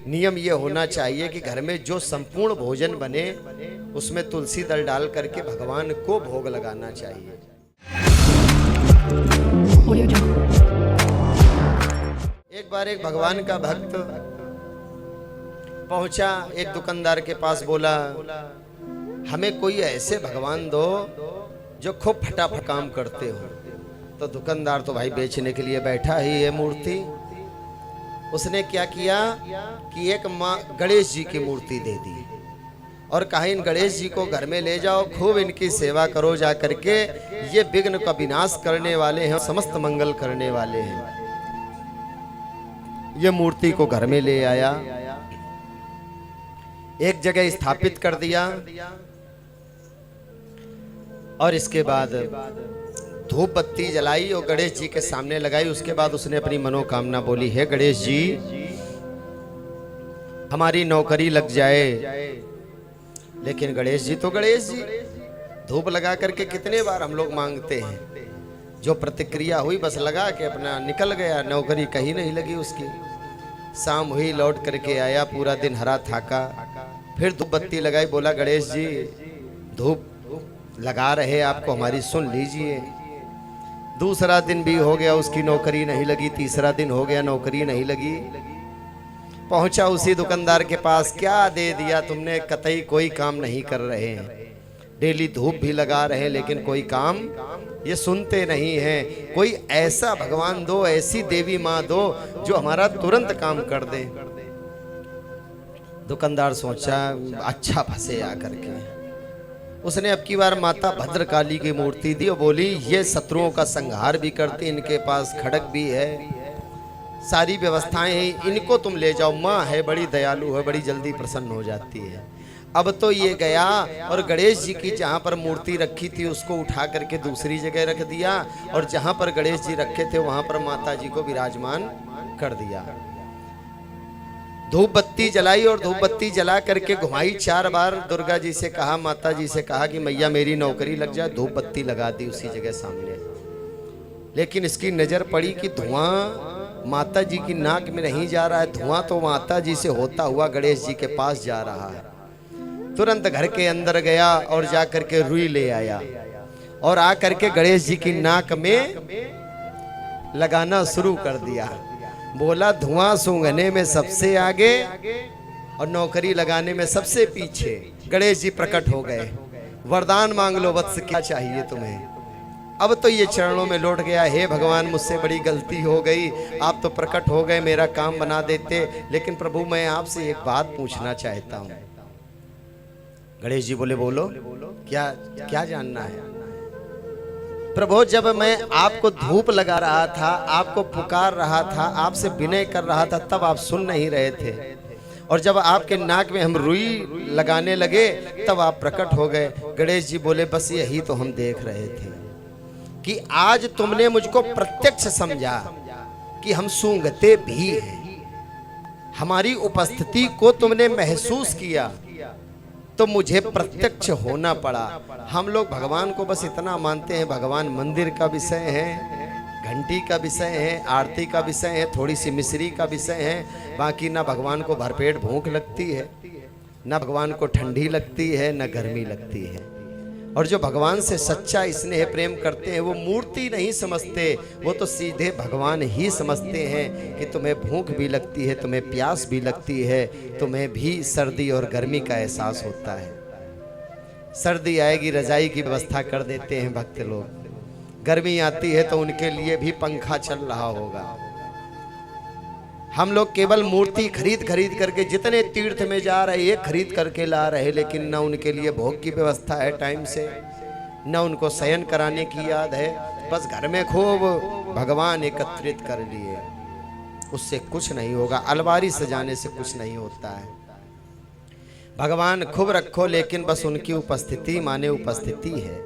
नियम ये होना चाहिए कि घर में जो संपूर्ण भोजन बने उसमें तुलसी दल डाल करके भगवान को भोग लगाना चाहिए। एक बार एक भगवान का भक्त पहुंचा एक दुकानदार के पास, बोला हमें कोई ऐसे भगवान दो जो खूब फटाफट काम करते हो। तो दुकानदार तो भाई बेचने के लिए बैठा ही है मूर्ति। उसने क्या किया कि एक माँ गणेश जी की मूर्ति दे दी और कहा इन गणेश जी को घर में ले जाओ, खूब इनकी सेवा करो जा करके, ये विघ्न का विनाश करने वाले हैं, समस्त मंगल करने वाले हैं। ये मूर्ति को घर में ले आया, एक जगह स्थापित कर दिया और इसके बाद धूप बत्ती जलाई और गणेश जी के सामने लगाई। उसके बाद उसने अपनी मनोकामना बोली, हे गणेश जी हमारी नौकरी लग जाए। लेकिन गणेश जी तो गणेश जी, धूप लगा करके कितने बार हम लोग मांगते हैं, जो प्रतिक्रिया हुई बस लगा के अपना निकल गया, नौकरी कहीं नहीं लगी उसकी। शाम हुई, लौट करके आया, पूरा दिन हरा थाका, फिर धूप बत्ती लगाई, बोला गणेश जी धूप लगा रहे आपको हमारी सुन लीजिए। दूसरा दिन भी हो गया, उसकी नौकरी नहीं लगी। तीसरा दिन हो गया, नौकरी नहीं लगी। पहुंचा उसी दुकानदार के पास, क्या दे दिया तुमने, कतई कोई काम नहीं कर रहे हैं, डेली धूप भी लगा रहे हैं लेकिन कोई काम ये सुनते नहीं हैं। कोई ऐसा भगवान दो, ऐसी देवी माँ दो जो हमारा तुरंत काम कर दे। दुकानदार सोचा अच्छा फंसे आकर के। उसने अब की बार माता भद्रकाली की मूर्ति दी और बोली ये शत्रुओं का संहार भी करती, इनके पास खड़ग भी है, सारी व्यवस्थाएं हैं, इनको तुम ले जाओ, माँ है बड़ी दयालु है, बड़ी जल्दी प्रसन्न हो जाती है। अब तो ये गया और गणेश जी की जहाँ पर मूर्ति रखी थी उसको उठा करके दूसरी जगह रख दिया और जहाँ पर गणेश जी रखे थे वहाँ पर माता जी को विराजमान कर दिया। धूप बत्ती जलाई और धूप बत्ती जला करके घुमाई 4 बार। दुर्गा जी से कहा, माता जी से कहा कि मैया मेरी नौकरी लग जाए। धूप बत्ती लगा दी उसी जगह सामने। लेकिन इसकी नजर पड़ी कि धुआं माता जी की नाक में नहीं जा रहा है, धुआं तो माता जी से होता हुआ गणेश जी के पास जा रहा है। तुरंत घर के अंदर गया और जा करके रुई ले आया और आ करके गणेश जी की नाक में लगाना शुरू कर दिया। बोला धुआं सूंघने में सबसे आगे और नौकरी लगाने में सबसे पीछे। गणेश जी प्रकट हो गए, वरदान मांग लो वत्स, क्या चाहिए तुम्हें। अब तो ये चरणों में लौट गया, हे भगवान मुझसे बड़ी गलती हो गई, आप तो प्रकट हो गए, मेरा काम बना देते, लेकिन प्रभु मैं आपसे एक बात पूछना चाहता हूँ। गणेश जी बोले बोलो, क्या क्या जानना है। प्रभु जब मैं आपको धूप लगा रहा था, आपको पुकार रहा था, आपसे विनय कर रहा था, तब आप सुन नहीं रहे थे, और जब आपके नाक में हम रुई लगाने लगे तब आप प्रकट हो गए। गणेश जी बोले बस यही तो हम देख रहे थे कि आज तुमने मुझको प्रत्यक्ष समझा कि हम सूंघते भी हैं, हमारी उपस्थिति को तुमने महसूस किया तो मुझे प्रत्यक्ष होना पड़ा। हम लोग भगवान को बस इतना मानते हैं, भगवान मंदिर का विषय है, घंटी का विषय है, आरती का विषय है, थोड़ी सी मिश्री का विषय है, बाकी ना भगवान को भरपेट भूख लगती है, ना भगवान को ठंडी लगती है, ना गर्मी लगती है। और जो भगवान से सच्चा स्नेह प्रेम करते हैं वो मूर्ति नहीं समझते, वो तो सीधे भगवान ही समझते हैं कि तुम्हें भूख भी लगती है, तुम्हें प्यास भी लगती है, तुम्हें भी सर्दी और गर्मी का एहसास होता है। सर्दी आएगी रजाई की व्यवस्था कर देते हैं भक्त लोग, गर्मी आती है तो उनके लिए भी पंखा चल रहा होगा। हम लोग केवल मूर्ति खरीद करके जितने तीर्थ में जा रहे हैं खरीद करके ला रहे, लेकिन न उनके लिए भोग की व्यवस्था है टाइम से, न उनको शयन कराने की याद है। बस घर में खूब भगवान एकत्रित कर लिए, उससे कुछ नहीं होगा, अलमारी सजाने से कुछ नहीं होता है। भगवान खूब रखो लेकिन बस उनकी उपस्थिति माने उपस्थिति है।